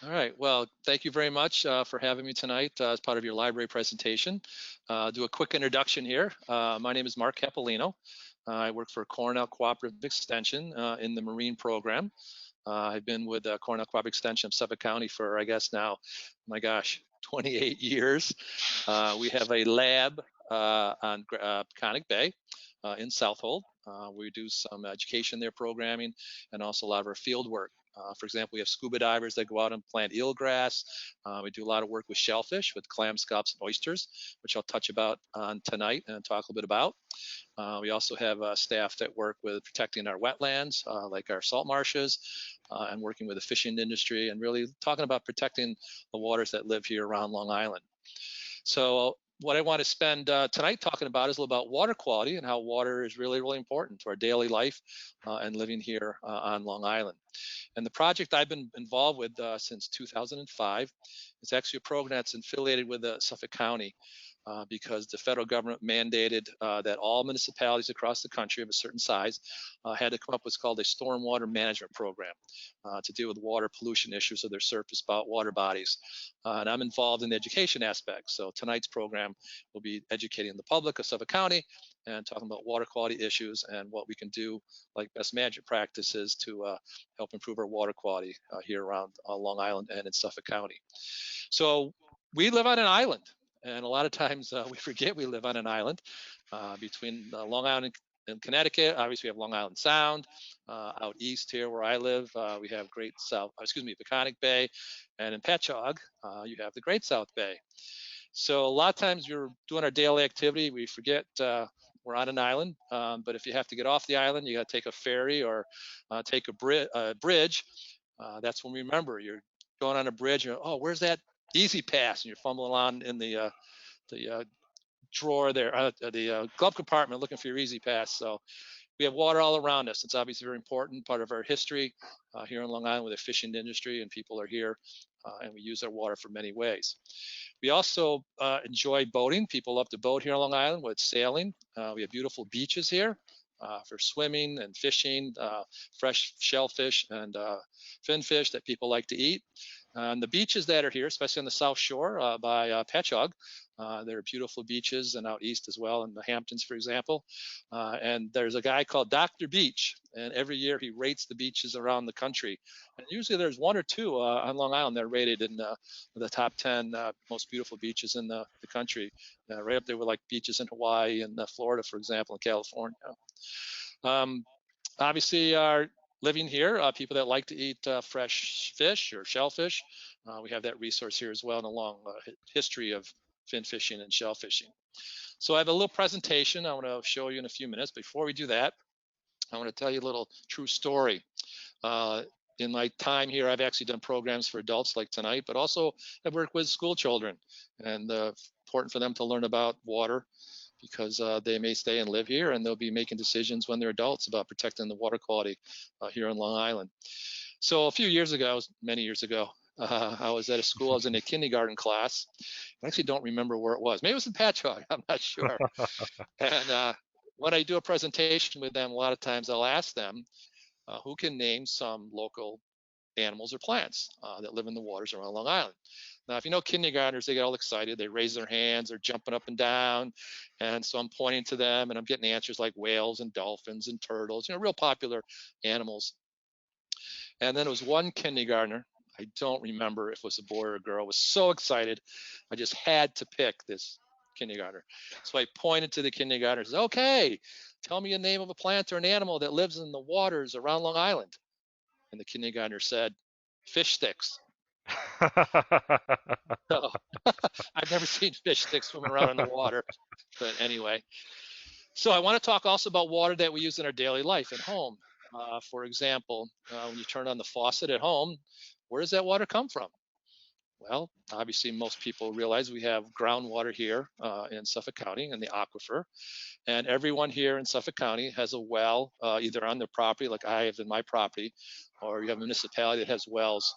All right. Well, thank you very much for having me tonight as part of your library presentation. Do a quick introduction here. My name is Mark Capolino. I work for Cornell Cooperative Extension in the Marine program. I've been with Cornell Cooperative Extension of Suffolk County for, I guess now, my gosh, 28 years. We have a lab on Patchogue Bay in Southold. We do some education there, programming, and also a lot of our field work. For example, we have scuba divers that go out and plant eelgrass. We do a lot of work with shellfish, with clam, scallops, and oysters, which I'll touch about on tonight and talk a little bit about. We also have staff that work with protecting our wetlands, like our salt marshes, and working with the fishing industry, and really talking about protecting the waters that live here around Long Island. So what I want to spend tonight talking about is a little about water quality and how water is really, really important to our daily life and living here on Long Island. And the project I've been involved with since 2005 is actually a program that's affiliated with Suffolk County because the federal government mandated that all municipalities across the country of a certain size had to come up with what's called a stormwater management program to deal with water pollution issues of their surface water bodies. And I'm involved in the education aspect. So tonight's program will be educating the public of Suffolk County and talking about water quality issues and what we can do, like best management practices, to help improve our water quality here around Long Island and in Suffolk County. So we live on an island. And a lot of times we forget we live on an island between Long Island and Connecticut. Obviously, we have Long Island Sound. Out east here where I live, we have Patchogue Bay. And in Patchogue, you have the Great South Bay. So a lot of times we're doing our daily activity, we forget we're on an island. But if you have to get off the island, you got to take a ferry or take a bridge. That's when we remember you're going on a bridge. And, oh, where's that easy pass? And you're fumbling around in the drawer there, the glove compartment, looking for your easy pass. So we have water all around us. It's obviously very important part of our history here in Long Island with the fishing industry, and people are here and we use our water for many ways. We also enjoy boating. People love to boat here on Long Island with sailing. We have beautiful beaches here for swimming and fishing, fresh shellfish and finfish that people like to eat. And the beaches that are here, especially on the South Shore by Patchogue, there are beautiful beaches, and out east as well in the Hamptons, for example. And there's a guy called Dr. Beach, and every year he rates the beaches around the country. And usually there's one or two on Long Island that are rated in the top 10 most beautiful beaches in the country, right up there with like beaches in Hawaii and Florida, for example, and California. Obviously, our living here, people that like to eat fresh fish or shellfish, we have that resource here as well, and a long history of fin fishing and shellfishing. So I have a little presentation I want to show you in a few minutes. Before we do that, I want to tell you a little true story. In my time here, I've actually done programs for adults like tonight, but also I've worked with school children, and important for them to learn about water because they may stay and live here, and they'll be making decisions when they're adults about protecting the water quality here on Long Island. So a few years ago, many years ago, I was at a school. I was in a kindergarten class. I actually don't remember where it was. Maybe it was in Patchogue. I'm not sure. And when I do a presentation with them, a lot of times I'll ask them who can name some local animals or plants that live in the waters around Long Island. Now, if you know kindergartners, they get all excited. They raise their hands. They're jumping up and down. And so I'm pointing to them, and I'm getting answers like whales and dolphins and turtles, real popular animals. And then it was one kindergartner. I don't remember if it was a boy or a girl. I was so excited. I just had to pick this kindergartner. So I pointed to the kindergartner and said, okay, tell me a name of a plant or an animal that lives in the waters around Long Island. And the kindergartner said, fish sticks. So I've never seen fish sticks swimming around in the water. But anyway, so I want to talk also about water that we use in our daily life at home. For example, when you turn on the faucet at home, where does that water come from? Well, obviously, most people realize we have groundwater here in Suffolk County in the aquifer. And everyone here in Suffolk County has a well, either on their property, like I have in my property, or you have a municipality that has wells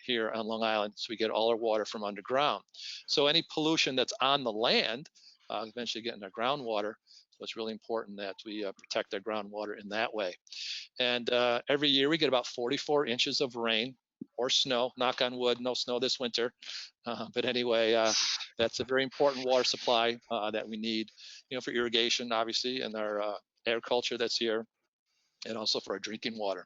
here on Long Island. So we get all our water from underground. So any pollution that's on the land eventually get in our groundwater. So it's really important that we protect our groundwater in that way. And every year we get about 44 inches of rain or snow. Knock on wood, no snow this winter. But anyway, that's a very important water supply that we need, for irrigation, obviously, and our agriculture that's here, and also for our drinking water.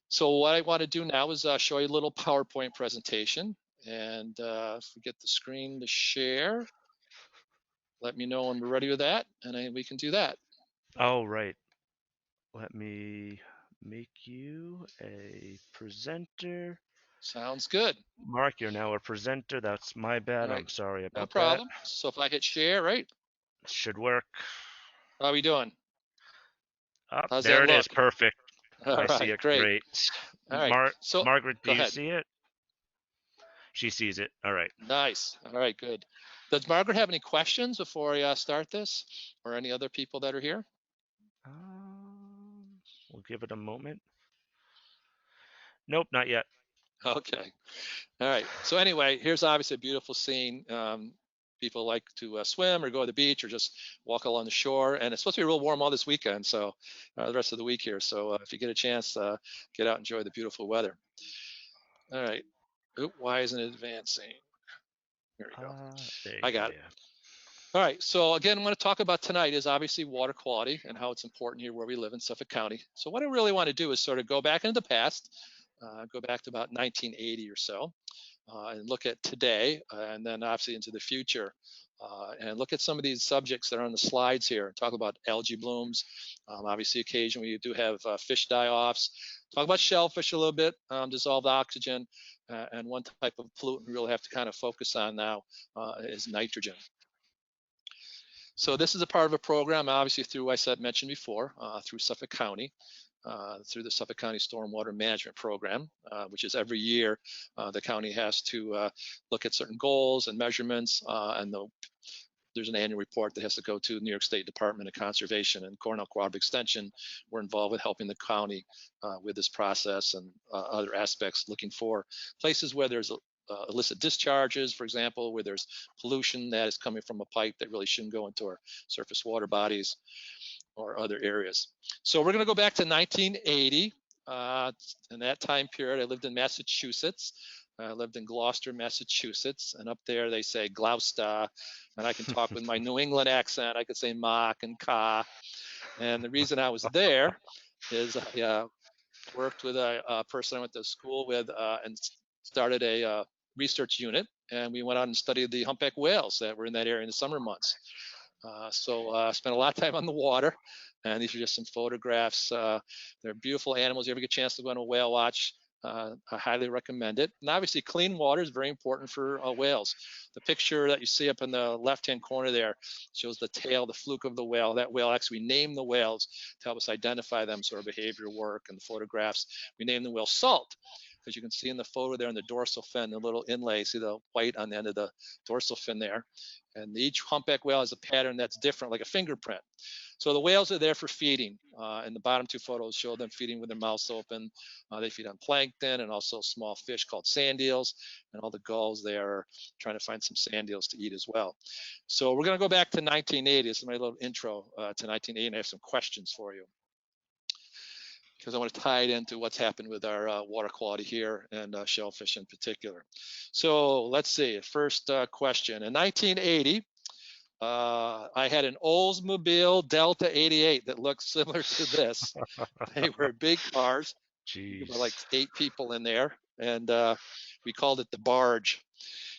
So what I want to do now is show you a little PowerPoint presentation. And if we get the screen to share, let me know when we're ready with that, and we can do that. Oh, right. Let me make you a presenter. Sounds good. Mark, you're now a presenter. That's my bad. All right, I'm sorry no about that. problem. So if I hit share, right? Should work. How are we doing? How's There that it is. look? Perfect. All I see right, it. great. Great. All right, so Margaret, do go you ahead. see it? She sees it. All right. Nice. All right, good. Does Margaret have any questions before I start this, or any other people that are here? We'll give it a moment. Nope, not yet. Okay. All right. So anyway, here's obviously a beautiful scene. People like to swim or go to the beach or just walk along the shore. And it's supposed to be real warm all this weekend, so the rest of the week here. So if you get a chance, get out and enjoy the beautiful weather. All right. Oop, why isn't it advancing? Here we go. There you I go. got it. Yeah. All right, so again, I want to talk about tonight is obviously water quality and how it's important here where we live in Suffolk County. So what I really want to do is sort of go back into the past, go back to about 1980 or so, and look at today, and then obviously into the future, and look at some of these subjects that are on the slides here. Talk about algae blooms, obviously occasionally we do have fish die-offs. Talk about shellfish a little bit, dissolved oxygen, and one type of pollutant we really have to kind of focus on now is nitrogen. So this is a part of a program, obviously through, I mentioned before, through Suffolk County, through the Suffolk County Stormwater Management Program, which is every year the county has to look at certain goals and measurements, and there's an annual report that has to go to New York State Department of Conservation, and Cornell Cooperative Extension. We're involved with helping the county with this process and other aspects, looking for places where there's illicit discharges, for example, where there's pollution that is coming from a pipe that really shouldn't go into our surface water bodies or other areas. So we're going to go back to 1980. In that time period, I lived in Massachusetts. I lived in Gloucester, Massachusetts, and up there they say Gloucester, and I can talk with my New England accent. I could say mock and ka. And the reason I was there is I worked with a person I went to school with and started a research unit, and we went out and studied the humpback whales that were in that area in the summer months. So I spent a lot of time on the water, and these are just some photographs. They're beautiful animals. You ever get a chance to go on a whale watch, I highly recommend it. And obviously clean water is very important for whales. The picture that you see up in the left-hand corner there shows the tail, the fluke of the whale. That whale, actually we named the whales to help us identify them, so our behavioral work and the photographs. We named the whale Salt, because you can see in the photo there in the dorsal fin, the little inlay, see the white on the end of the dorsal fin there. And each humpback whale has a pattern that's different, like a fingerprint. So the whales are there for feeding. And the bottom two photos show them feeding with their mouths open. They feed on plankton and also small fish called sand eels. And all the gulls there are trying to find some sand eels to eat as well. So we're going to go back to 1980. This is my little intro to 1980, and I have some questions for you, because I want to tie it into what's happened with our water quality here and shellfish in particular. So let's see, first question. In 1980, I had an Oldsmobile Delta 88 that looked similar to this. They were big cars. There were like 8 people in there, and we called it the barge.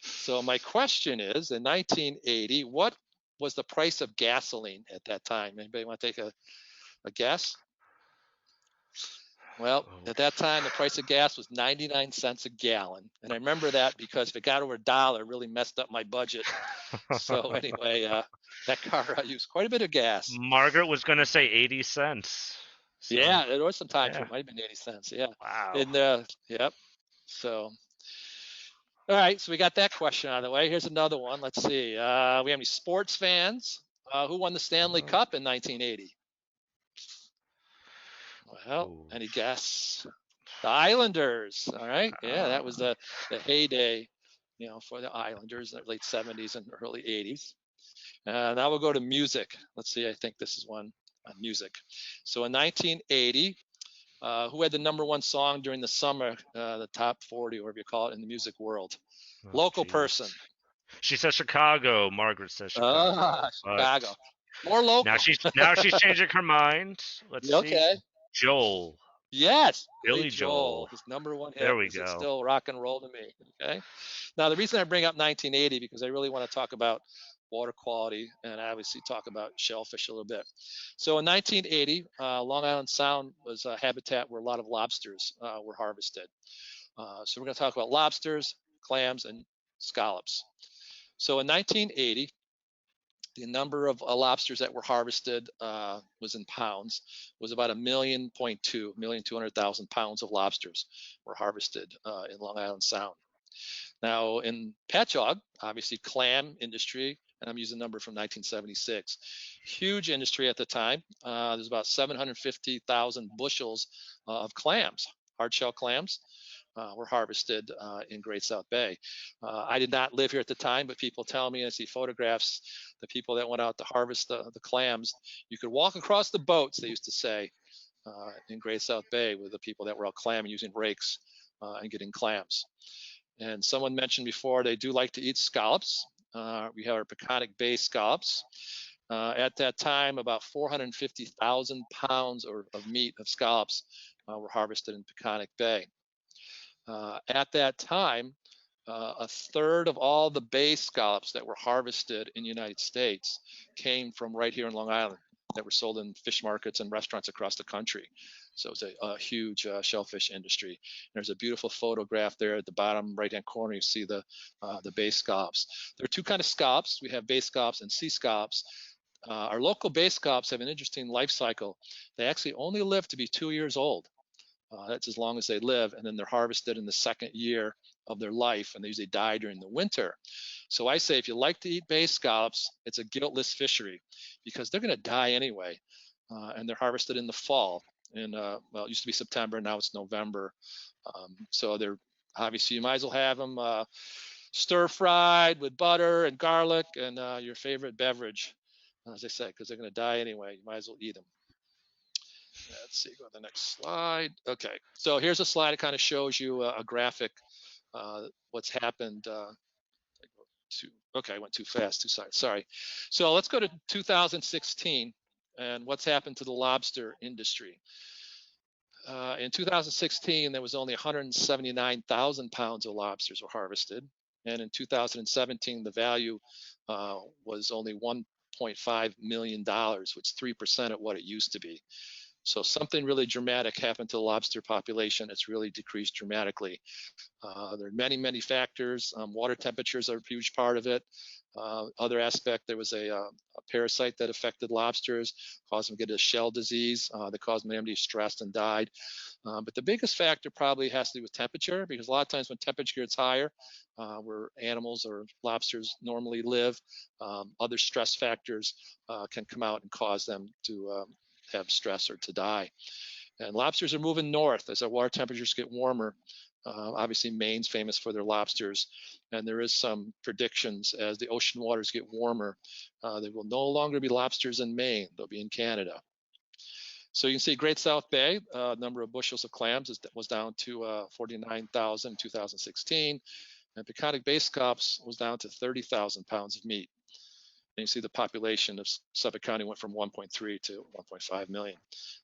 So my question is, in 1980, what was the price of gasoline at that time? Anybody want to take a guess? Well, at that time, the price of gas was 99 cents a gallon. And I remember that because if it got over $1, it really messed up my budget. So anyway, that car used quite a bit of gas. Margaret was going to say 80 cents. So, yeah, there was some times where it might have been 80 cents. Yeah. Wow. And yep. So, all right. So we got that question out of the way. Here's another one. Let's see. We have any sports fans? Who won the Stanley Cup in 1980? Well, any guess? The Islanders. All right. Yeah, that was the heyday, for the Islanders in the late 70s and early 80s. Now we'll go to music. Let's see. I think this is one on music. So in 1980, Who had the #1 song during the summer, the top 40, or whatever you call it, in the music world? Oh, Local geez. person. She says Chicago. Margaret says Chicago. Chicago. But More now local. she's changing her mind. Let's see. Okay. Joel. Yes, Billy Billy Joel. Joel. His #1 There hit we was "It's go. Still Rock and Roll to Me." Okay. Now the reason I bring up 1980 because I really want to talk about water quality and obviously talk about shellfish a little bit. So in 1980, Long Island Sound was a habitat where a lot of lobsters were harvested. So we're going to talk about lobsters, clams, and scallops. So in 1980, the number of lobsters that were harvested was in pounds, was about 1,200,000 pounds of lobsters were harvested in Long Island Sound. Now in Patchogue, obviously clam industry, and I'm using a number from 1976, huge industry at the time. There's about 750,000 bushels of clams, hard shell clams, were harvested in Great South Bay. I did not live here at the time, but people tell me, and I see photographs, the people that went out to harvest the clams, you could walk across the boats, they used to say, in Great South Bay with the people that were out clamming using rakes and getting clams. And someone mentioned before, they do like to eat scallops. We have our Peconic Bay scallops. At that time, about 450,000 pounds of meat of scallops were harvested in Peconic Bay. At that time, a third of all the bay scallops that were harvested in the United States came from right here in Long Island that were sold in fish markets and restaurants across the country. So it's a huge shellfish industry. There's a beautiful photograph there at the bottom right-hand corner. You see the bay scallops. There are two kinds of scallops. We have bay scallops and sea scallops. Our local bay scallops have an interesting life cycle. They actually only live to be 2 years old. That's as long as they live, and then they're harvested in the second year of their life, and they usually die during the winter. So I say if you like to eat bay scallops, it's a guiltless fishery because they're going to die anyway, and they're harvested in the fall. And well, it used to be September, now it's November. So they're obviously you might as well have them stir fried with butter and garlic and your favorite beverage, as I said, because they're going to die anyway. You might as well eat them. Let's see, go to the next slide. Okay, so here's a slide that kind of shows you a graphic, what's happened. Okay, I went too fast, sorry. So let's go to 2016 and what's happened to the lobster industry. In 2016, there was only 179,000 pounds of lobsters were harvested. And in 2017, the value was only $1.5 million, which is 3% of what it used to be. So something really dramatic happened to the lobster population. It's really decreased dramatically. There are many, many factors. Water temperatures are a huge part of it. Other aspect, there was a parasite that affected lobsters, caused them to get a shell disease that caused them to be stressed and died. But the biggest factor probably has to do with temperature, because a lot of times when temperature gets higher, where animals or lobsters normally live, other stress factors can come out and cause them to have stress or to die. And lobsters are moving north as our water temperatures get warmer. Obviously, Maine's famous for their lobsters, and there is some predictions as the ocean waters get warmer, there will no longer be lobsters in Maine, they'll be in Canada. So you can see Great South Bay, number of bushels of clams was down to 49,000 in 2016, and Peconic Bay scallops was down to 30,000 pounds of meat. And you see the population of Suffolk County went from 1.3 to 1.5 million.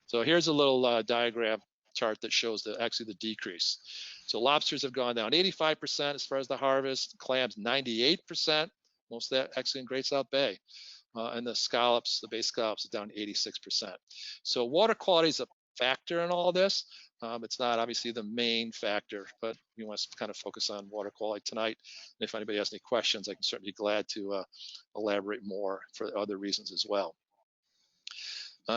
So here's a little diagram chart that shows actually the decrease. So lobsters have gone down 85% as far as the harvest, clams 98%, most of that actually in Great South Bay. And the scallops, the bay scallops, is down 86%. So water quality is a factor in all this. It's not obviously the main factor, but we want to kind of focus on water quality tonight. And if anybody has any questions, I can certainly be glad to elaborate more for other reasons as well.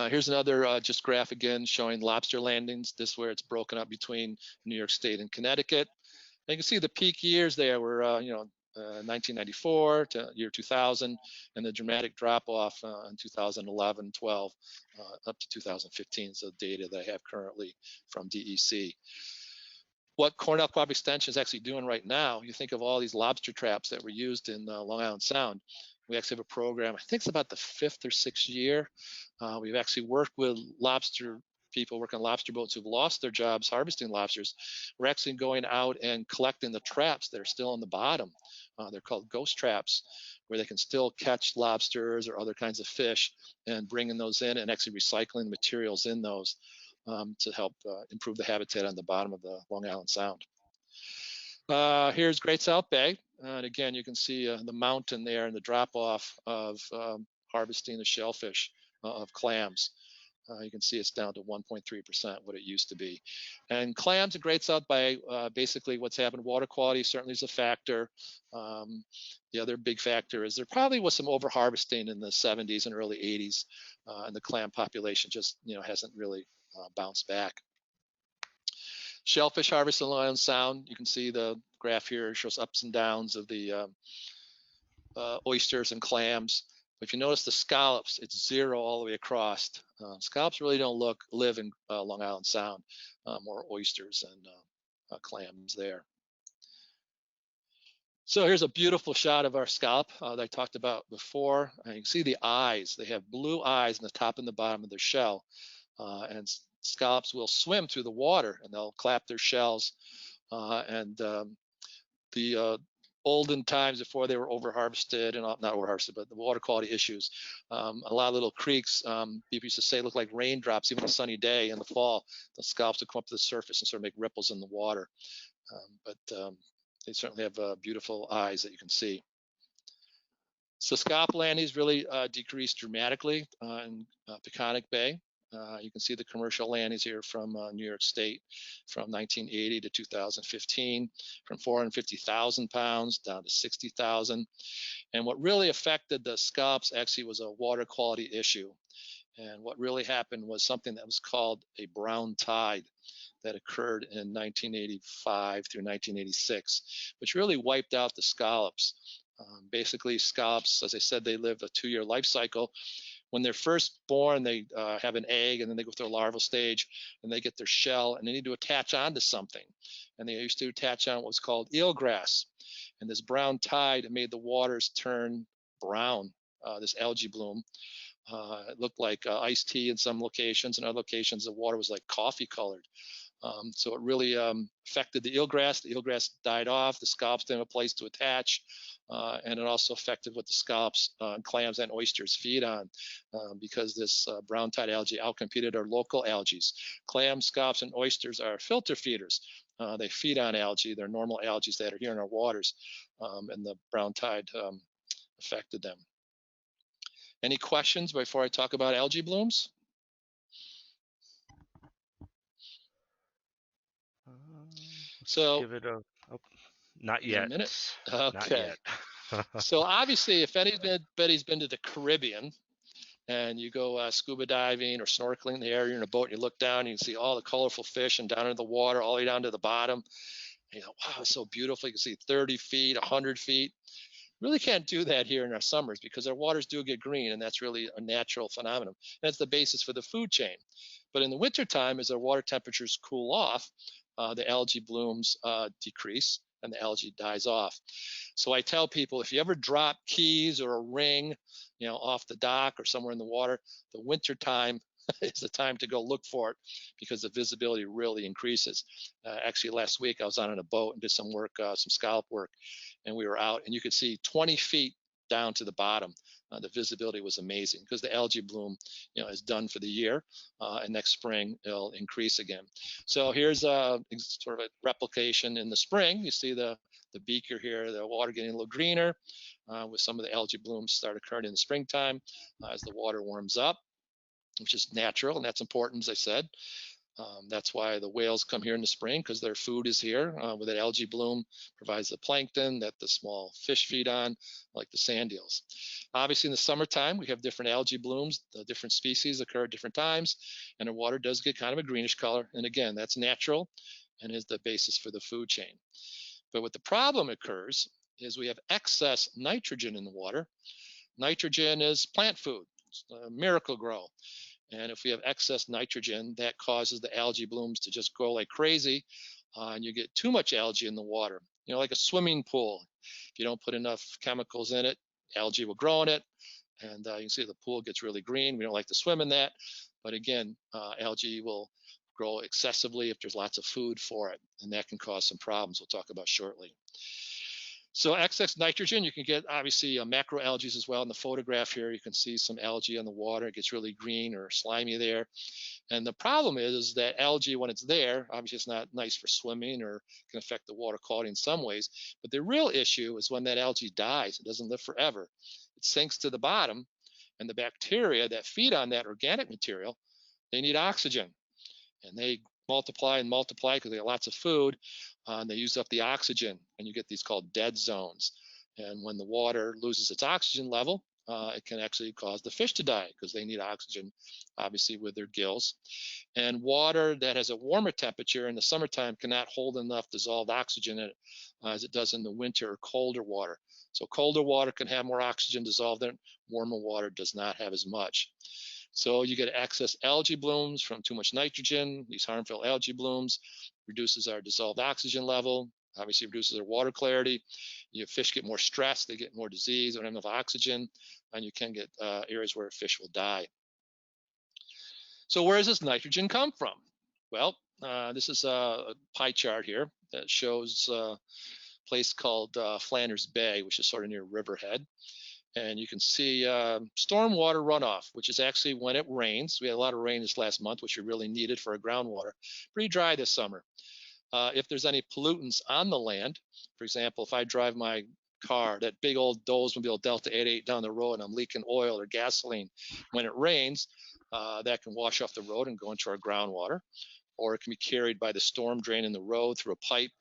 Here's another just graph again showing lobster landings. This is where it's broken up between New York State and Connecticut. And you can see the peak years there were, 1994 to year 2000, and the dramatic drop off in 2011, 12, up to 2015 is the data that I have currently from DEC. What Cornell Cooperative Extension is actually doing right now, you think of all these lobster traps that were used in Long Island Sound. We actually have a program, I think it's about the 5th or 6th year. We've actually worked with lobster people working on lobster boats who've lost their jobs harvesting lobsters, we're actually going out and collecting the traps that are still on the bottom. They're called ghost traps, where they can still catch lobsters or other kinds of fish, and bringing those in and actually recycling the materials in those to help improve the habitat on the bottom of the Long Island Sound. Here's Great South Bay. And again, you can see the mountain there and the drop off of harvesting the shellfish of clams. You can see it's down to 1.3% what it used to be. And clams in Great South Bay, basically what's happened, water quality certainly is a factor. The other big factor is there probably was some over-harvesting in the 70s and early 80s, and the clam population just hasn't really bounced back. Shellfish harvest in Long Island Sound, you can see the graph here shows ups and downs of the oysters and clams. But if you notice the scallops, it's 0 all the way across. Scallops really don't live in Long Island Sound, more oysters and clams there. So here's a beautiful shot of our scallop that I talked about before. You can see the eyes. They have blue eyes in the top and the bottom of their shell. And scallops will swim through the water, and they'll clap their shells. The olden times before they were over-harvested, and not over-harvested, but the water quality issues, a lot of little creeks, people used to say look like raindrops, even a sunny day in the fall. The scallops would come up to the surface and sort of make ripples in the water. They certainly have beautiful eyes that you can see. So Scallop Landings really decreased dramatically in Patchogue Bay. You can see the commercial landings here from New York State from 1980 to 2015, from 450,000 pounds down to 60,000. And what really affected the scallops actually was a water quality issue. And what really happened was something that was called a brown tide that occurred in 1985 through 1986, which really wiped out the scallops. Basically, scallops, as I said, they live a 2-year life cycle. When they're first born, they have an egg, and then they go through a larval stage, and they get their shell, and they need to attach onto something. And they used to attach on what's called eelgrass. And this brown tide made the waters turn brown, this algae bloom. It looked like iced tea in some locations. In other locations, the water was like coffee colored. So it really affected the eelgrass. The eelgrass died off. The scallops didn't have a place to attach. And it also affected what the scallops, clams, and oysters feed on, because this brown tide algae outcompeted our local algae. Clams, scallops, and oysters are filter feeders. They feed on algae. They're normal algae that are here in our waters, and the brown tide affected them. Any questions before I talk about algae blooms? So give it a not yet. A minute. Okay. Not yet. So obviously, if anybody's been to the Caribbean and you go scuba diving or snorkeling in the area, you're in a boat and you look down, you can see all the colorful fish and down in the water, all the way down to the bottom. And you go, wow, it's so beautiful. You can see 30 feet, 100 feet. Really can't do that here in our summers because our waters do get green, and that's really a natural phenomenon. That's the basis for the food chain. But in the wintertime, as our water temperatures cool off, the algae blooms decrease and the algae dies off. So I tell people, if you ever drop keys or a ring, off the dock or somewhere in the water, the winter time is the time to go look for it because the visibility really increases. Actually, last week I was on a boat and did some work, some scallop work, and we were out and you could see 20 feet down to the bottom. The visibility was amazing because the algae bloom, is done for the year, and next spring it'll increase again. So here's sort of a replication in the spring. You see the beaker here, the water getting a little greener, with some of the algae blooms start occurring in the springtime as the water warms up, which is natural, and that's important, as I said. That's why the whales come here in the spring, because their food is here, where that algae bloom provides the plankton that the small fish feed on, like the sand eels. Obviously, in the summertime, we have different algae blooms. The different species occur at different times, and the water does get kind of a greenish color. And again, that's natural and is the basis for the food chain. But what the problem occurs is we have excess nitrogen in the water. Nitrogen is plant food. It's miracle grow. And if we have excess nitrogen, that causes the algae blooms to just grow like crazy, and you get too much algae in the water. Like a swimming pool. If you don't put enough chemicals in it, algae will grow in it, and you can see the pool gets really green. We don't like to swim in that. But again, algae will grow excessively if there's lots of food for it, and that can cause some problems we'll talk about shortly. So excess nitrogen, you can get obviously macroalgae as well. In the photograph here, you can see some algae on the water. It gets really green or slimy there. And the problem is that algae, when it's there, obviously it's not nice for swimming or can affect the water quality in some ways. But the real issue is when that algae dies, it doesn't live forever. It sinks to the bottom, and the bacteria that feed on that organic material, they need oxygen. And they multiply and multiply because they have lots of food, and they use up the oxygen, and you get these called dead zones. And when the water loses its oxygen level, it can actually cause the fish to die because they need oxygen, obviously, with their gills. And water that has a warmer temperature in the summertime cannot hold enough dissolved oxygen in it as it does in the winter or colder water. So colder water can have more oxygen dissolved in it. Warmer water does not have as much. So you get excess algae blooms from too much nitrogen. These harmful algae blooms reduces our dissolved oxygen level, obviously reduces our water clarity. Your fish get more stressed, they get more disease, they don't have enough oxygen, and you can get areas where a fish will die. So where does this nitrogen come from? Well, this is a pie chart here that shows a place called Flanders Bay, which is sort of near Riverhead. And you can see stormwater runoff, which is actually when it rains. We had a lot of rain this last month, which we really needed for our groundwater. Pretty dry this summer. If there's any pollutants on the land, for example, if I drive my car, that big old Oldsmobile Delta 88 down the road and I'm leaking oil or gasoline, when it rains, that can wash off the road and go into our groundwater. Or it can be carried by the storm drain in the road through a pipe,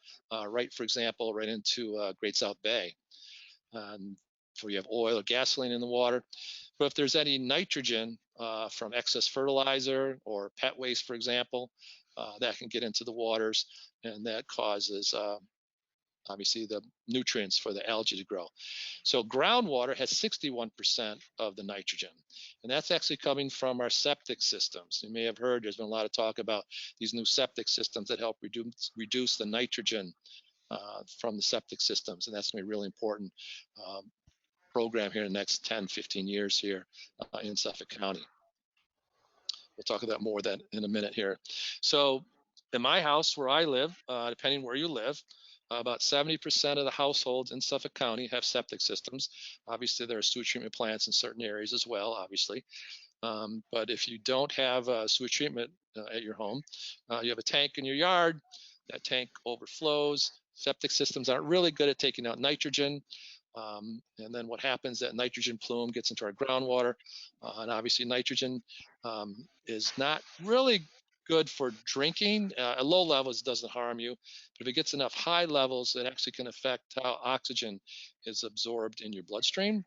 right, for example, right into Great South Bay. So you have oil or gasoline in the water. But if there's any nitrogen from excess fertilizer or pet waste, for example, that can get into the waters, and that causes obviously the nutrients for the algae to grow. So groundwater has 61% of the nitrogen, and that's actually coming from our septic systems. You may have heard there's been a lot of talk about these new septic systems that help reduce the nitrogen from the septic systems, and that's going to be really important program here in the next 10, 15 years here in Suffolk County. We'll talk about more of that in a minute here. So in my house where I live, depending where you live, about 70% of the households in Suffolk County have septic systems. Obviously, there are sewage treatment plants in certain areas as well, obviously. But if you don't have sewage treatment at your home, you have a tank in your yard, that tank overflows. Septic systems aren't really good at taking out nitrogen. And then what happens, that nitrogen plume gets into our groundwater, and obviously nitrogen is not really good for drinking. At low levels, it doesn't harm you, but if it gets enough high levels, it actually can affect how oxygen is absorbed in your bloodstream.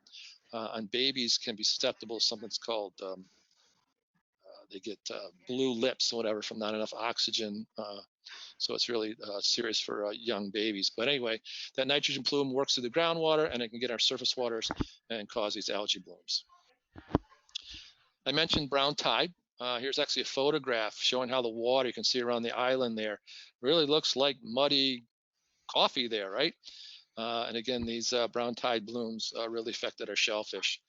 And babies can be susceptible to something that's called, they get blue lips or whatever from not enough oxygen. So it's really serious for young babies. But anyway, that nitrogen plume works through the groundwater, and it can get our surface waters and cause these algae blooms. I mentioned brown tide. Here's actually a photograph showing how the water, you can see around the island there, really looks like muddy coffee there, right? And again, these brown tide blooms really affected our shellfish,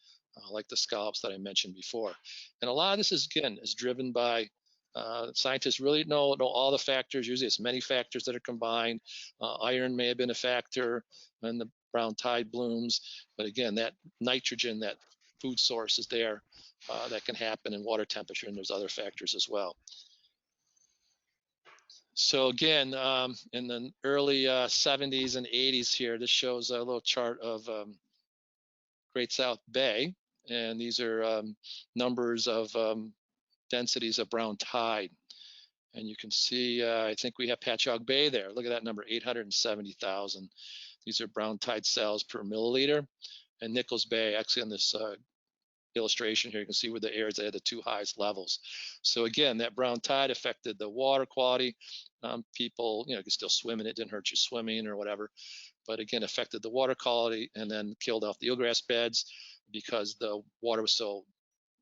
like the scallops that I mentioned before. And a lot of this is, again, is driven by scientists really know all the factors. Usually it's many factors that are combined. Iron may have been a factor in the brown tide blooms. But again, that nitrogen, that food source is there, that can happen in water temperature, and there's other factors as well. So again, in the early 70s and 80s here, this shows a little chart of Great South Bay. And these are numbers of densities of brown tide. And you can see, I think we have Patchogue Bay there. Look at that number, 870,000. These are brown tide cells per milliliter. And Nichols Bay, actually on this illustration here, you can see where the areas that had the two highest levels. So again, that brown tide affected the water quality. People, could still swim in it, didn't hurt you swimming or whatever. But again, affected the water quality and then killed off the eelgrass beds because the water was so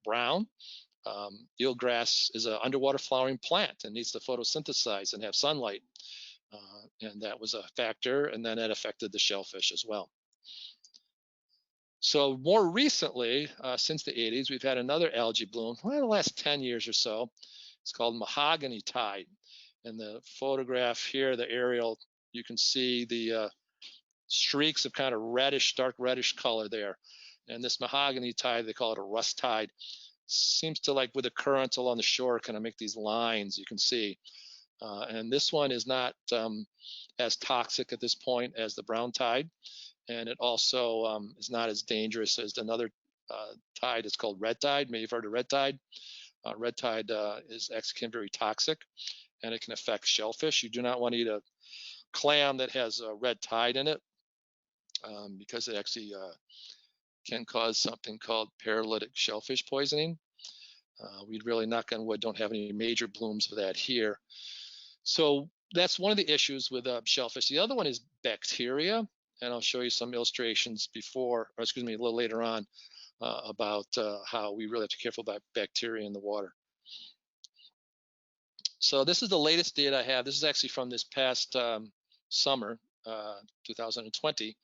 brown. Eelgrass is an underwater flowering plant and needs to photosynthesize and have sunlight. And that was a factor, and then that affected the shellfish as well. So more recently, since the 80s, we've had another algae bloom. Well, the last 10 years or so. It's called mahogany tide. And the photograph here, the aerial, you can see the streaks of kind of reddish, dark reddish color there. And this mahogany tide, they call it a rust tide, seems to, like with the currents along the shore, kind of make these lines you can see. And this one is not as toxic at this point as the brown tide. And it also is not as dangerous as another tide. It's called red tide. Maybe you've heard of red tide. Red tide is actually very toxic, and it can affect shellfish. You do not want to eat a clam that has a red tide in it, because it actually can cause something called paralytic shellfish poisoning. We really, knock on wood, don't have any major blooms of that here. So that's one of the issues with shellfish. The other one is bacteria, and I'll show you some illustrations before, or excuse me, a little later on, about how we really have to be careful about bacteria in the water. So this is the latest data I have. This is actually from this past summer, 2020.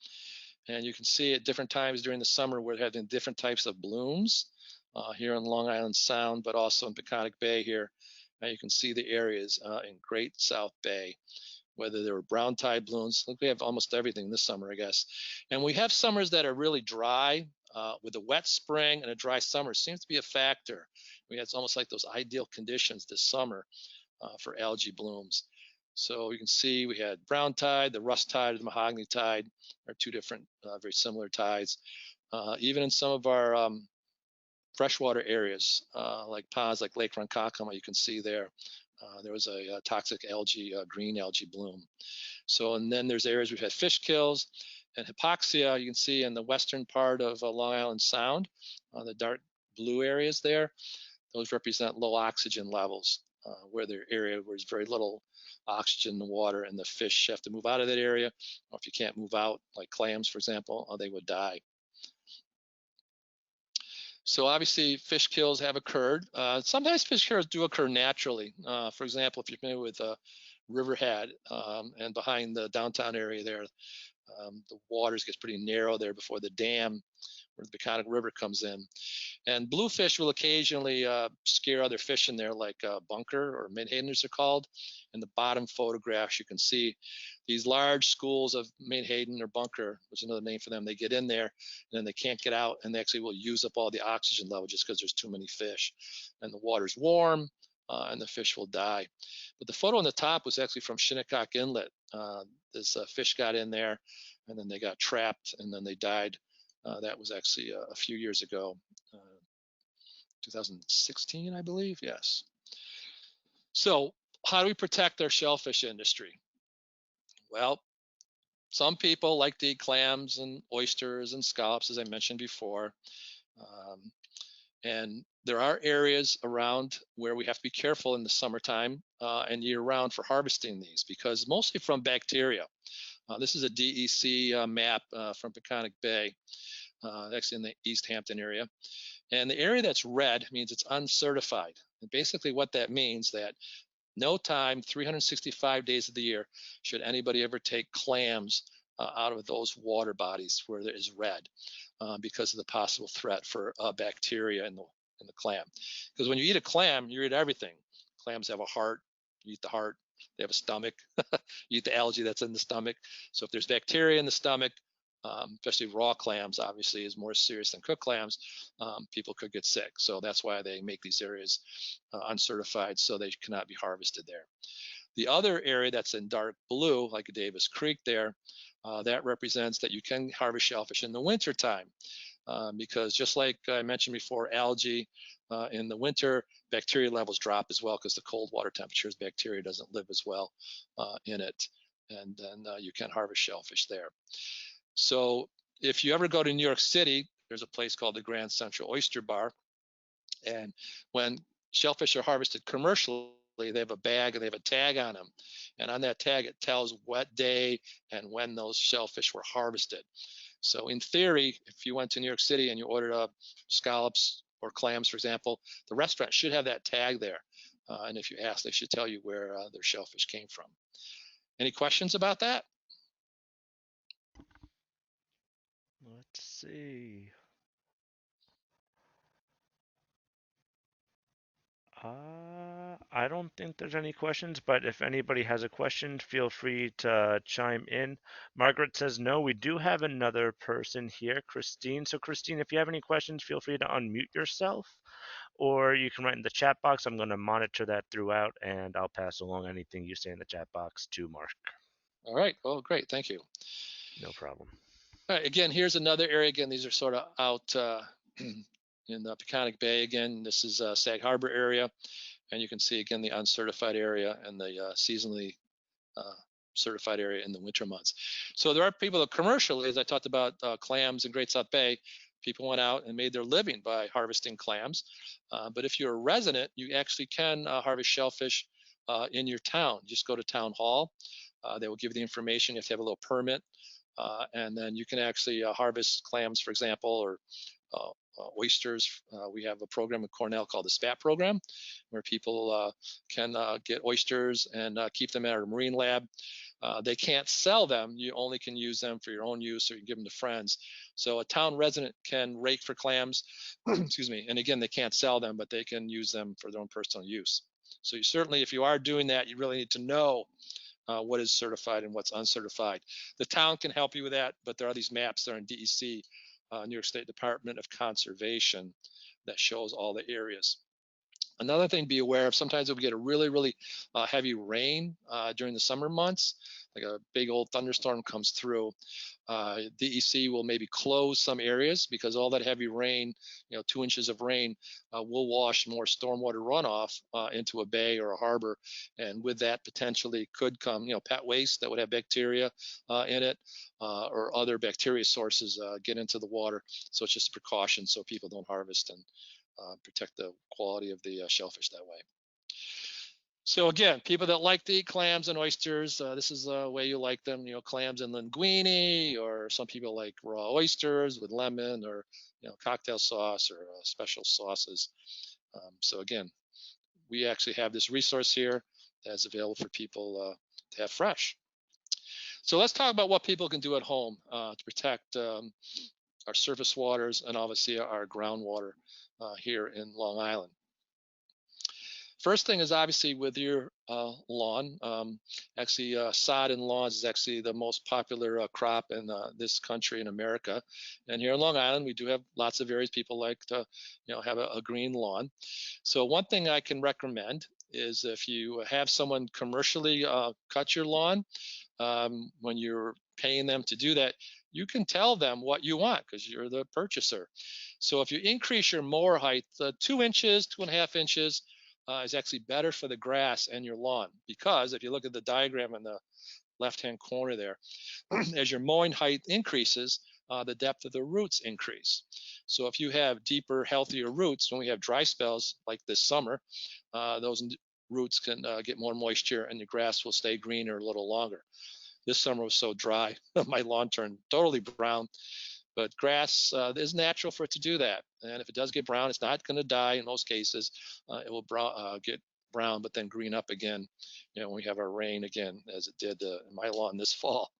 And you can see at different times during the summer we're having different types of blooms here on Long Island Sound, but also in Patchogue Bay here. You can see the areas in Great South Bay, whether there were brown tide blooms. Look, we have almost everything this summer, I guess. And we have summers that are really dry, with a wet spring and a dry summer seems to be a factor. It's almost like those ideal conditions this summer for algae blooms. So you can see we had brown tide, the rust tide, and the mahogany tide are two different, very similar tides. Even in some of our freshwater areas, like ponds, like Lake Ronkonkoma, you can see there was a toxic algae, green algae bloom. So, and then there's areas we've had fish kills and hypoxia. You can see in the western part of Long Island Sound, the dark blue areas there, those represent low oxygen levels, where the area where there's very little oxygen in the water, and the fish have to move out of that area. Or if you can't move out, like clams, for example, they would die. So obviously fish kills have occurred. Sometimes fish kills do occur naturally. For example, if you're familiar with Riverhead and behind the downtown area there, the waters gets pretty narrow there before the dam where the Patchogue River comes in. And bluefish will occasionally scare other fish in there, like bunker or menhaden, they're called. In the bottom photographs, you can see these large schools of menhaden or bunker, which is another name for them. They get in there, and then they can't get out, and they actually will use up all the oxygen level just because there's too many fish. And the water's warm, and the fish will die. But the photo on the top was actually from Shinnecock Inlet. This fish got in there, and then they got trapped, and then they died. That was actually a few years ago, 2016, I believe, yes. So how do we protect our shellfish industry? Well, some people like to eat clams and oysters and scallops, as I mentioned before. And there are areas around where we have to be careful in the summertime and year-round for harvesting these, because mostly from bacteria. This is a DEC map from Patchogue Bay, actually in the East Hampton area. And the area that's red means it's uncertified. And basically what that means that no time, 365 days of the year, should anybody ever take clams out of those water bodies where there is red, because of the possible threat for bacteria in the clam. Because when you eat a clam, you eat everything. Clams have a heart, you eat the heart. They have a stomach, you eat the algae that's in the stomach. So if there's bacteria in the stomach, especially raw clams, obviously is more serious than cooked clams, people could get sick. So that's why they make these areas uncertified, so they cannot be harvested there. The other area that's in dark blue, like Davis Creek there, that represents that you can harvest shellfish in the wintertime, because just like I mentioned before, algae in the winter, bacteria levels drop as well, because the cold water temperatures, bacteria doesn't live as well in it. And then you can harvest shellfish there. So if you ever go to New York City, there's a place called the Grand Central Oyster Bar. And when shellfish are harvested commercially, they have a bag and they have a tag on them. And on that tag, it tells what day and when those shellfish were harvested. So in theory, if you went to New York City and you ordered scallops or clams, for example, the restaurant should have that tag there. And if you ask, they should tell you where their shellfish came from. Any questions about that? Let's see. I don't think there's any questions, but if anybody has a question, feel free to chime in. Margaret says no. We do have another person here, Christine. So Christine, if you have any questions, feel free to unmute yourself, or you can write in the chat box. I'm going to monitor that throughout, and I'll pass along anything you say in the chat box to Mark. All right. Oh, great. Thank you. No problem. All right. Again, here's another area. Again, these are sort of out in the Patchogue Bay. Again, this is Sag Harbor area. And you can see, again, the uncertified area and the seasonally certified area in the winter months. So there are people that commercially, as I talked about clams in Great South Bay, people went out and made their living by harvesting clams. But if you're a resident, you actually can harvest shellfish in your town. Just go to town hall. They will give you the information. You have to have a little permit. And then you can actually harvest clams, for example, or oysters. We have a program at Cornell called the SPAT program, where people can get oysters and keep them at our marine lab. They can't sell them. You only can use them for your own use, or you can give them to friends. So a town resident can rake for clams, excuse me, and again, they can't sell them, but they can use them for their own personal use. So you certainly, if you are doing that, you really need to know what is certified and what's uncertified. The town can help you with that, but there are these maps that are in DEC, New York State Department of Conservation, that shows all the areas. Another thing to be aware of, sometimes if we get a really, really heavy rain during the summer months, like a big old thunderstorm comes through, DEC will maybe close some areas because all that heavy rain, 2 inches of rain, will wash more stormwater runoff into a bay or a harbor. And with that potentially could come, pet waste that would have bacteria in it, or other bacteria sources get into the water. So it's just a precaution so people don't harvest and protect the quality of the shellfish that way. So again, people that like to eat clams and oysters, this is the way you like them, clams and linguine, or some people like raw oysters with lemon, or cocktail sauce, or special sauces. So again, we actually have this resource here that's available for people to have fresh. So let's talk about what people can do at home to protect our surface waters and obviously our groundwater here in Long Island. First thing is obviously with your lawn. Actually, sod and lawns is actually the most popular crop in this country in America. And here in Long Island, we do have lots of areas people like to, have a green lawn. So one thing I can recommend is if you have someone commercially cut your lawn, when you're paying them to do that, you can tell them what you want because you're the purchaser. So if you increase your mower height 2 inches, 2.5 inches, is actually better for the grass and your lawn, because if you look at the diagram in the left-hand corner there, as your mowing height increases, the depth of the roots increase. So if you have deeper, healthier roots, when we have dry spells like this summer, those roots can get more moisture and the grass will stay greener a little longer. This summer was so dry, my lawn turned totally brown. But grass is natural for it to do that. And if it does get brown, it's not going to die in most cases. It will get brown, but then green up again, when we have our rain again, as it did in my lawn this fall.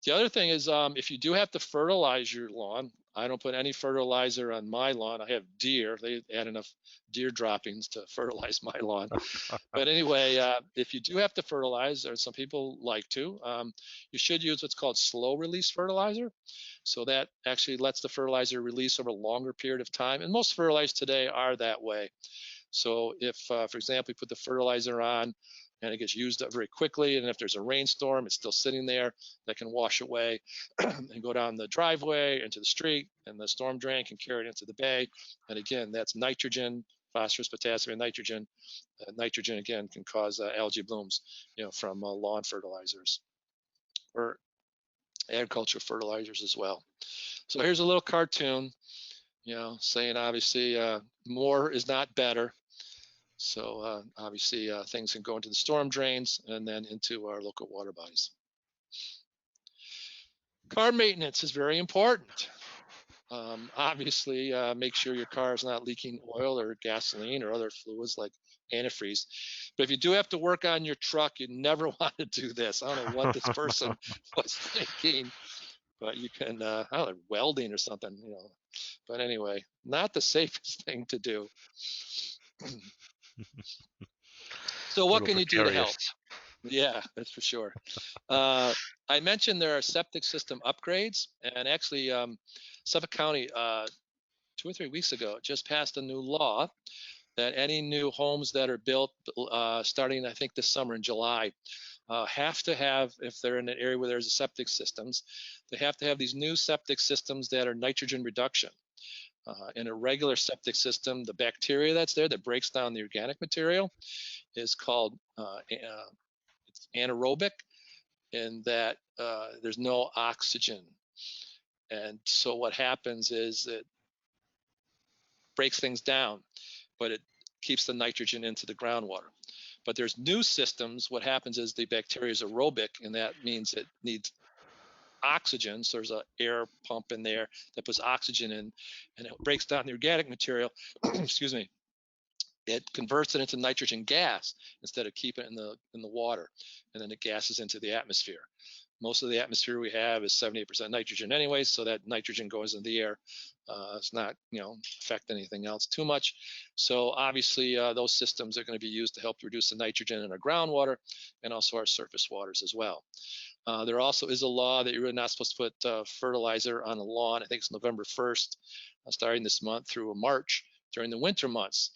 The other thing is if you do have to fertilize your lawn, I don't put any fertilizer on my lawn. I have deer. They add enough deer droppings to fertilize my lawn. But anyway, if you do have to fertilize, or some people like to, you should use what's called slow release fertilizer. So that actually lets the fertilizer release over a longer period of time. And most fertilizers today are that way. So if, for example, you put the fertilizer on and it gets used up very quickly, and if there's a rainstorm, it's still sitting there, that can wash away and go down the driveway into the street, and the storm drain can carry it into the bay. And again, that's nitrogen, phosphorus, potassium, and nitrogen. Nitrogen, again, can cause algae blooms, from lawn fertilizers or agricultural fertilizers as well. So here's a little cartoon, saying obviously more is not better. So obviously things can go into the storm drains and then into our local water bodies. Car maintenance is very important. Obviously, make sure your car is not leaking oil or gasoline or other fluids like antifreeze. But if you do have to work on your truck, you never want to do this. I don't know what this person was thinking, but you can, I don't know, welding or something, you know. But anyway, not the safest thing to do. So A what little can you do to help? precarious. Yeah, that's for sure. I mentioned there are septic system upgrades, and actually, Suffolk County 2 or 3 weeks ago just passed a new law that any new homes that are built starting, I think, this summer in July, have to have, if they're in an area where there's a septic systems, they have to have these new septic systems that are nitrogen reduction. In a regular septic system, the bacteria that's there that breaks down the organic material is called it's anaerobic, in that there's no oxygen. And so what happens is it breaks things down, but it keeps the nitrogen into the groundwater. But there's new systems. What happens is the bacteria is aerobic, and that means it needs oxygen. So there's an air pump in there that puts oxygen in, and it breaks down the organic material. Excuse me. It converts it into nitrogen gas instead of keeping it in the water, and then it gases into the atmosphere. Most of the atmosphere we have is 78% nitrogen anyway, so that nitrogen goes in the air. It's not, affect anything else too much. So obviously, those systems are going to be used to help reduce the nitrogen in our groundwater and also our surface waters as well. There also is a law that you're really not supposed to put fertilizer on a lawn. I think it's November 1st, starting this month through March during the winter months.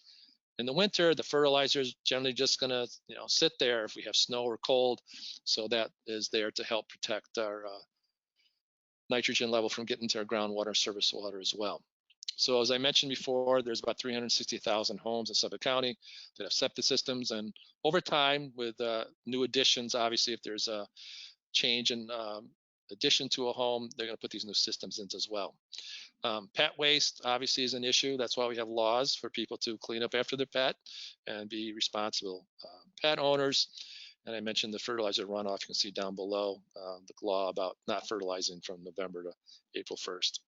In the winter, the fertilizer is generally just going to, sit there if we have snow or cold. So that is there to help protect our nitrogen level from getting to our groundwater surface water as well. So as I mentioned before, there's about 360,000 homes in Suffolk County that have septic systems. And over time, with new additions, obviously, if there's a change in addition to a home, they're going to put these new systems in as well. Pet waste obviously is an issue. That's why we have laws for people to clean up after their pet and be responsible pet owners. And I mentioned the fertilizer runoff. You can see down below the law about not fertilizing from November to April 1st.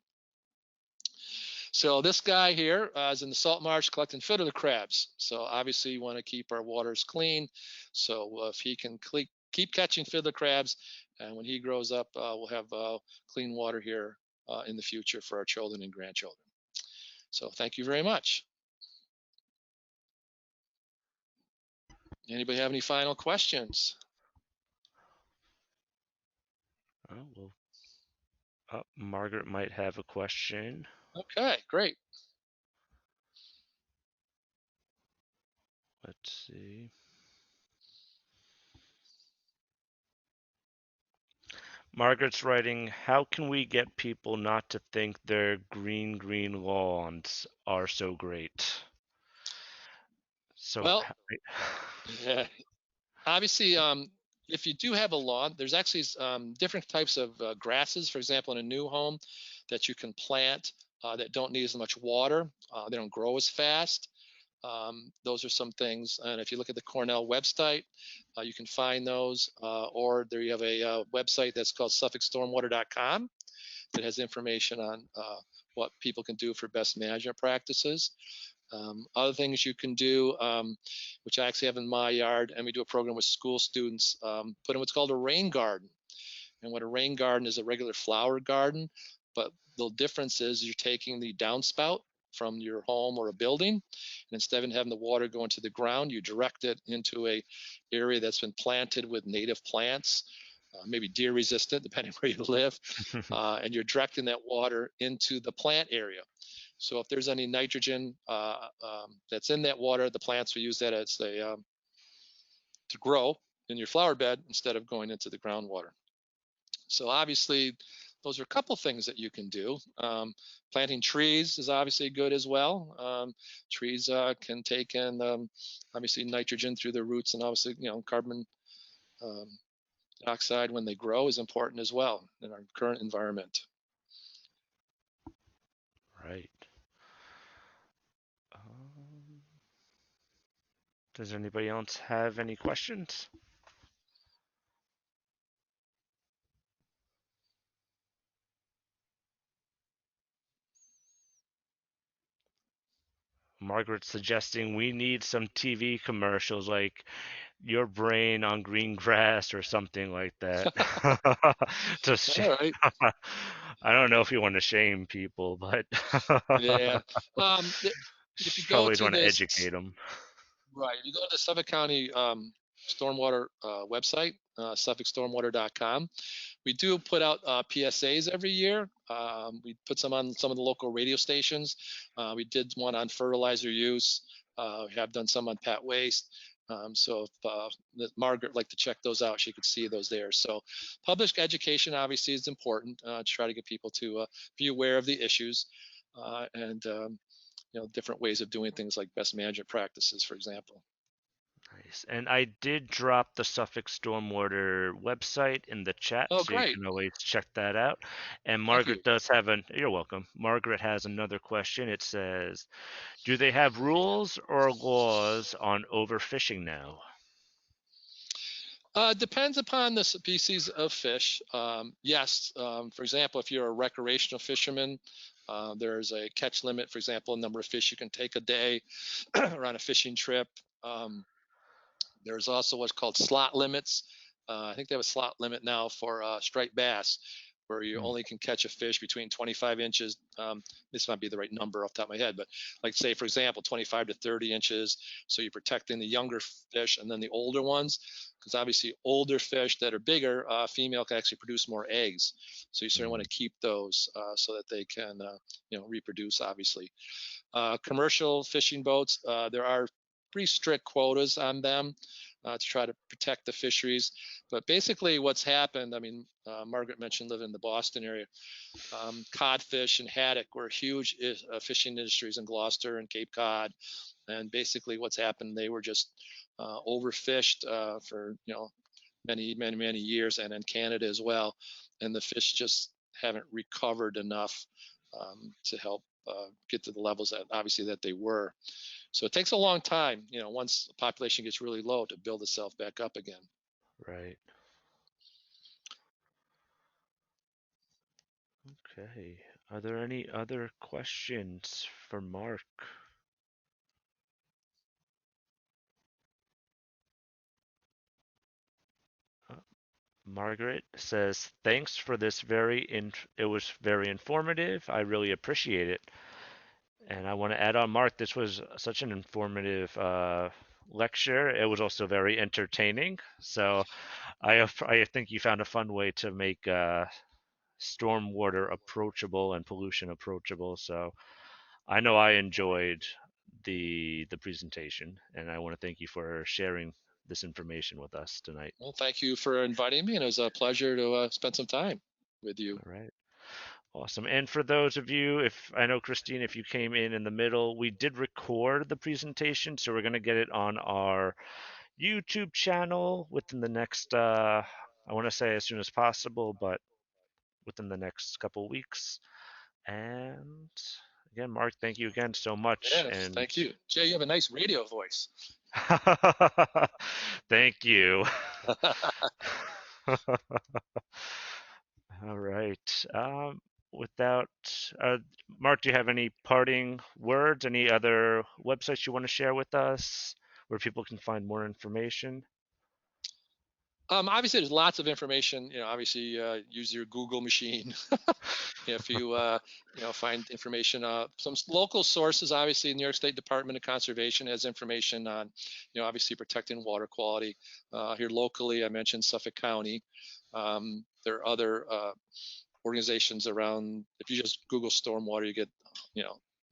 So this guy here is in the salt marsh collecting fiddler crabs. So obviously you want to keep our waters clean. So if he can keep catching fiddler crabs, and when he grows up, we'll have clean water here in the future for our children and grandchildren. So thank you very much. Anybody have any final questions? Margaret might have a question. Okay, great. Let's see. Margaret's writing, how can we get people not to think their green lawns are so great? So, well, yeah, obviously, if you do have a lawn, there's actually different types of grasses, for example, in a new home that you can plant that don't need as much water. They don't grow as fast. Those are some things. And if you look at the Cornell website, you can find those. Or there you have a website that's called SuffolkStormwater.com that has information on what people can do for best management practices. Other things you can do, which I actually have in my yard, and we do a program with school students, put in what's called a rain garden. And what a rain garden is, a regular flower garden, but the difference is you're taking the downspout from your home or a building, and instead of having the water go into the ground, you direct it into a area that's been planted with native plants, maybe deer resistant, depending where you live, and you're directing that water into the plant area. So if there's any nitrogen that's in that water, the plants will use that as to grow in your flower bed instead of going into the groundwater. So obviously, those are a couple things that you can do. Planting trees is obviously good as well. Trees can take in obviously nitrogen through their roots, and obviously carbon dioxide when they grow is important as well in our current environment. Right. Does anybody else have any questions? Margaret's suggesting we need some TV commercials like your brain on green grass or something like that. to All right. I don't know if you want to shame people, but Yeah. If you just go always to want to this, educate them. right, if you go to the Suffolk County Stormwater website, suffolkstormwater.com, we do put out PSAs every year. We put some on some of the local radio stations. We did one on fertilizer use. We have done some on pet waste. So if Margaret would like to check those out, she could see those there. So public education obviously is important to try to get people to be aware of the issues and different ways of doing things like best management practices, for example. Nice. And I did drop the Suffolk Stormwater website in the chat, Oh, so you great. can always check that out. And Thank you. Margaret does have an, you're welcome. Margaret has another question. It says, do they have rules or laws on overfishing now? Depends upon the species of fish. Yes, for example, if you're a recreational fisherman, there's a catch limit, for example, a number of fish you can take a day or on a fishing trip. Um, there's also what's called slot limits. I think they have a slot limit now for striped bass, where you Hmm. only can catch a fish between 25 inches. This might be the right number off the top of my head, but like say, for example, 25 to 30 inches. So you're protecting the younger fish and then the older ones, because obviously older fish that are bigger, female can actually produce more eggs. So you certainly want to keep those so that they can, reproduce, obviously. Commercial fishing boats, there are pretty strict quotas on them to try to protect the fisheries. But basically, what's happened, I mean, Margaret mentioned living in the Boston area. Codfish and haddock were huge fishing industries in Gloucester and Cape Cod. And basically, what's happened, they were just overfished for many, many, many years, and in Canada as well. And the fish just haven't recovered enough to help get to the levels that obviously that they were. So it takes a long time, once the population gets really low, to build itself back up again. Right. Okay. Are there any other questions for Mark? Uh, Margaret says, "Thanks for this it was very informative. I really appreciate it." And I want to add on, Mark, this was such an informative lecture. It was also very entertaining. So I think you found a fun way to make stormwater approachable and pollution approachable. So I know I enjoyed the presentation, and I want to thank you for sharing this information with us tonight. Well, thank you for inviting me, and it was a pleasure to spend some time with you. All right. Awesome. And for those of you, if I know Christine, if you came in the middle, we did record the presentation, so we're going to get it on our YouTube channel within the next, I want to say as soon as possible, but within the next couple weeks. And again, Mark, thank you again so much. Yes, And thank you. Jay, you have a nice radio voice. thank you. All right. Without, Mark, do you have any parting words? Any other websites you want to share with us where people can find more information? Obviously, there's lots of information. Obviously, use your Google machine if you find information. Some local sources, obviously, New York State Department of Conservation has information on, obviously protecting water quality. Here locally, I mentioned Suffolk County. There are other organizations around. If you just Google stormwater, you get,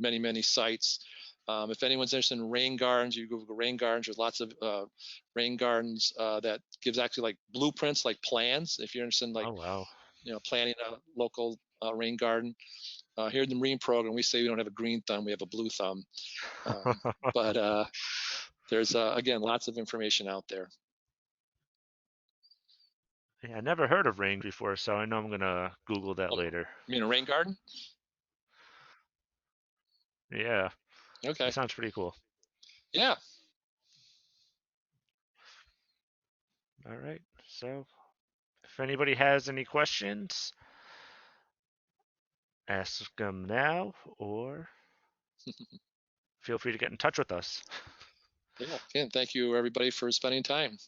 many, many sites. If anyone's interested in rain gardens, you Google rain gardens. There's lots of rain gardens that gives actually like blueprints, like plans. If you're interested in like, Oh, wow. planning a local rain garden. Here in the Marine program, we say we don't have a green thumb, we have a blue thumb. But there's, again, lots of information out there. Yeah, I never heard of rain before, so I know I'm gonna Google that Oh, later. you mean a rain garden? Yeah, Okay. that sounds pretty cool. Yeah. All right. So if anybody has any questions, ask them now or feel free to get in touch with us. Yeah, again, thank you everybody for spending time.